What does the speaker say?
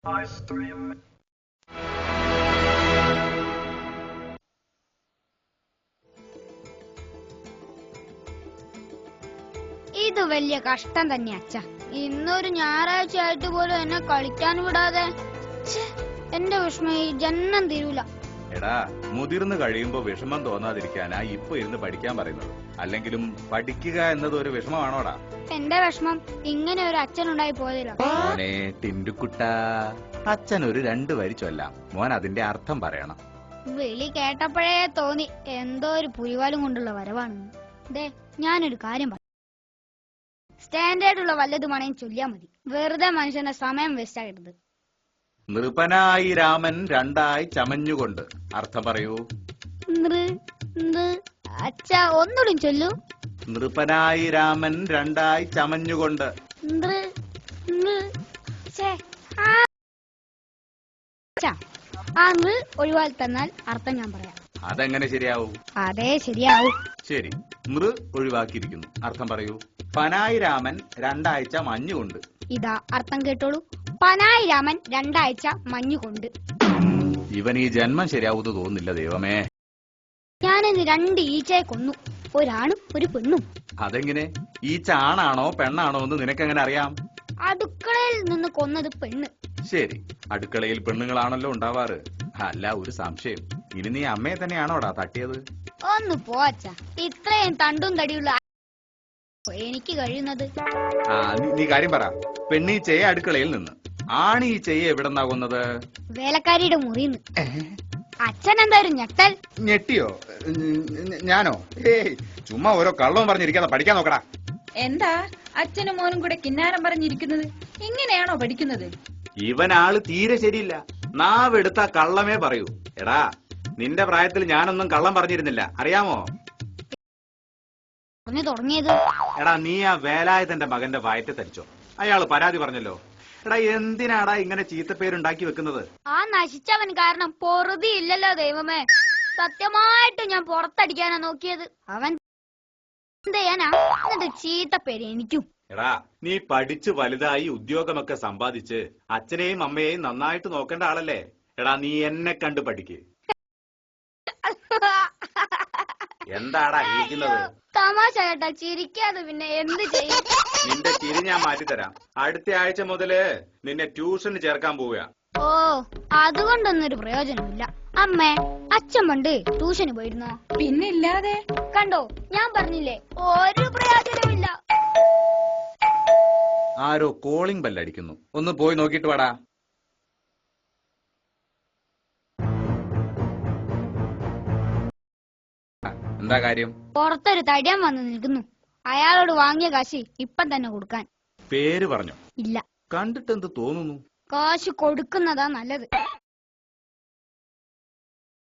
ഇത് വലിയ കഷ്ടം തന്നെ അച്ഛ. ഇന്നൊരു ഞായറാഴ്ച ആയിട്ട് പോലും എന്നെ കളിക്കാൻ വിടാതെ. എന്റെ വിഷമം ഈ ജന്മം തീരൂല. എടാ, മുതിർന്നു കഴിയുമ്പോ വിഷമം തോന്നാതിരിക്കാനാ ഇപ്പൊ ഇരുന്ന് പഠിക്കാൻ പറയുന്നത്. അല്ലെങ്കിലും പഠിക്കുക എന്നത് ഒരു വിഷമമാണോടാ? എന്റെ വിഷമം ഇങ്ങനെ ഒരു അച്ഛനുണ്ടായി പോയതില്ല. മോനെ ടിൻഡുക്കുട്ട, അച്ഛൻ ഒരു 2 വരി ചൊല്ലാം. മോൻ അതിന്റെ അർത്ഥം പറയണം. വിളി കേട്ടപ്പോഴേ തോന്നി എന്തോ ഒരു പുലിവാലും കൊണ്ടുള്ള വരവാണെന്ന്. ദേ, ഞാനൊരു കാര്യം പറയാം. സ്റ്റാൻഡേർഡുള്ള വല്ലതുമാണെങ്കിൽ ചൊല്ലിയാ മതി. വെറുതെ മനുഷ്യന്റെ സമയം വേസ്റ്റ് ആകരുത്. നൃപനായി രാമൻ 2ആയി ചമഞ്ഞുകൊണ്ട്. അർത്ഥം പറയൂ. അച്ഛ, ഒന്നുകൂടി ചൊല്ലൂ. നൃപനായി രാമൻ 2ആയി ചമഞ്ഞുകൊണ്ട്. ആ നൃ ഒഴിവാൽ തന്നാൽ അർത്ഥം ഞാൻ പറയാം. അതെങ്ങനെ ശരിയാവൂ? അതെ, ശരിയാവൂ. ശരി, നൃ ഒഴിവാക്കിയിരിക്കുന്നു. അർത്ഥം പറയൂ. പനായി രാമൻ 2 ആഴ്ച മഞ്ഞുകൊണ്ട്. ഇതാ അർത്ഥം കേട്ടോളൂ. പനായി രാമൻ 2 ആഴ്ച മഞ്ഞുകൊണ്ട്. ഇവൻ ഈ ജന്മം ശരിയാവൂന്ന് തോന്നുന്നില്ല ദൈവമേ. ഞാനിന്ന് 2 ഈച്ചയെ കൊന്നു, ഒരാണും ഒരു പെണ്ണും. അതെങ്ങനെ? ഈച്ച ആണാണോ പെണ്ണാണോ എന്ന് നിനക്കെങ്ങനെ അറിയാം? അടുക്കളയിൽ നിന്ന് കൊന്നത് പെണ്ണ്. ശരി, അടുക്കളയിൽ പെണ്ണുങ്ങളാണല്ലോ ഉണ്ടാവാറ്. അല്ല, ഒരു സംശയം. ഇനി നീ അമ്മയെ തന്നെയാണോടാ തട്ടിയത്? ഒന്ന് പോച്ച, ഇത്രയും തണ്ടും തടിയുള്ള എനിക്ക് കഴിയുന്നത്. നീ കാര്യം പറ. പെണ്ണീച്ചയെ അടുക്കളയിൽ നിന്ന്, ആണീച്ചയെ എവിടെന്നാ കൊന്നത്? വേലക്കാരിയുടെ മുറിന്ന്. അച്ഛൻ എന്തായാലും ഞെട്ടൽ. ഞെട്ടിയോ? ഞാനോ? ചുമ്മാ ഓരോ കള്ളവും പറഞ്ഞിരിക്കാതെ പഠിക്കാൻ നോക്കടാ. എന്താ അച്ഛനും മോനും കൂടെ കിന്നാരം പറഞ്ഞിരിക്കുന്നത്? ഇങ്ങനെയാണോ പഠിക്കുന്നത്? ഇവനാള് തീരെ ശരിയില്ല. നാവെടുത്ത കള്ളമേ പറയൂ. എടാ, നിന്റെ പ്രായത്തിൽ ഞാനൊന്നും കള്ളം പറഞ്ഞിരുന്നില്ല, അറിയാമോ? തുടങ്ങിയത്. എടാ, നീ ആ വേലായുധന്റെ മകന്റെ വയറ്റ് തരിച്ചോ? അയാള് പരാതി പറഞ്ഞല്ലോ. എടാ, എന്തിനാടാ ഇങ്ങനെ ചീത്തപ്പേരുണ്ടാക്കി വെക്കുന്നത്? ആ നശിച്ചവൻ കാരണം പൊറുതി ഇല്ലല്ലോ ദൈവമേ. സത്യമായിട്ട് ഞാൻ പുറത്തടിക്കാനാ നോക്കിയത്. അവൻ എന്ത് ചെയ്യാനാ? എന്നിട്ട് ചീത്തപ്പേര് എനിക്കും. എടാ, നീ പഠിച്ച് വലുതായി ഉദ്യോഗമൊക്കെ സമ്പാദിച്ച് അച്ഛനെയും അമ്മയെയും നന്നായിട്ട് നോക്കേണ്ട ആളല്ലേ? എടാ, നീ എന്നെ കണ്ട് പഠിക്ക്. എന്താടാ ഇരിക്കുന്നത്? തമാശ കേട്ടാ ചിരിക്കാതെ പിന്നെ എന്ത് ചെയ്യും? നിന്റെ ചിരി ഞാൻ മാറ്റിത്തരാം. അടുത്ത ആഴ്ച മുതല് നിന്നെ ട്യൂഷന് ചേർക്കാൻ പോവുക. ഓ, അതുകൊണ്ടൊന്നൊരു പ്രയോജനമില്ല. അമ്മേ, അച്ഛൻ പണ്ട് ട്യൂഷന് പോയിരുന്നോ? പിന്നില്ലാതെ. കണ്ടോ, ഞാൻ പറഞ്ഞില്ലേ, ഒരു പ്രയോജനമില്ല. ആരോ കോളിംഗ് ബെല്ലടിക്കുന്നു. ഒന്ന് പോയി നോക്കിട്ട് വാടാ. എന്താ കാര്യം? പുറത്തൊരു തടിയൻ വന്ന് നിൽക്കുന്നു. അയാളോട് വാങ്ങിയ കാശ് ഇപ്പം തന്നെ കൊടുക്കാൻ. പേര് പറഞ്ഞോ? ഇല്ല. കണ്ടിട്ട് എന്ത് തോന്നുന്നു? കാശ് കൊടുക്കുന്നതാ നല്ലത്.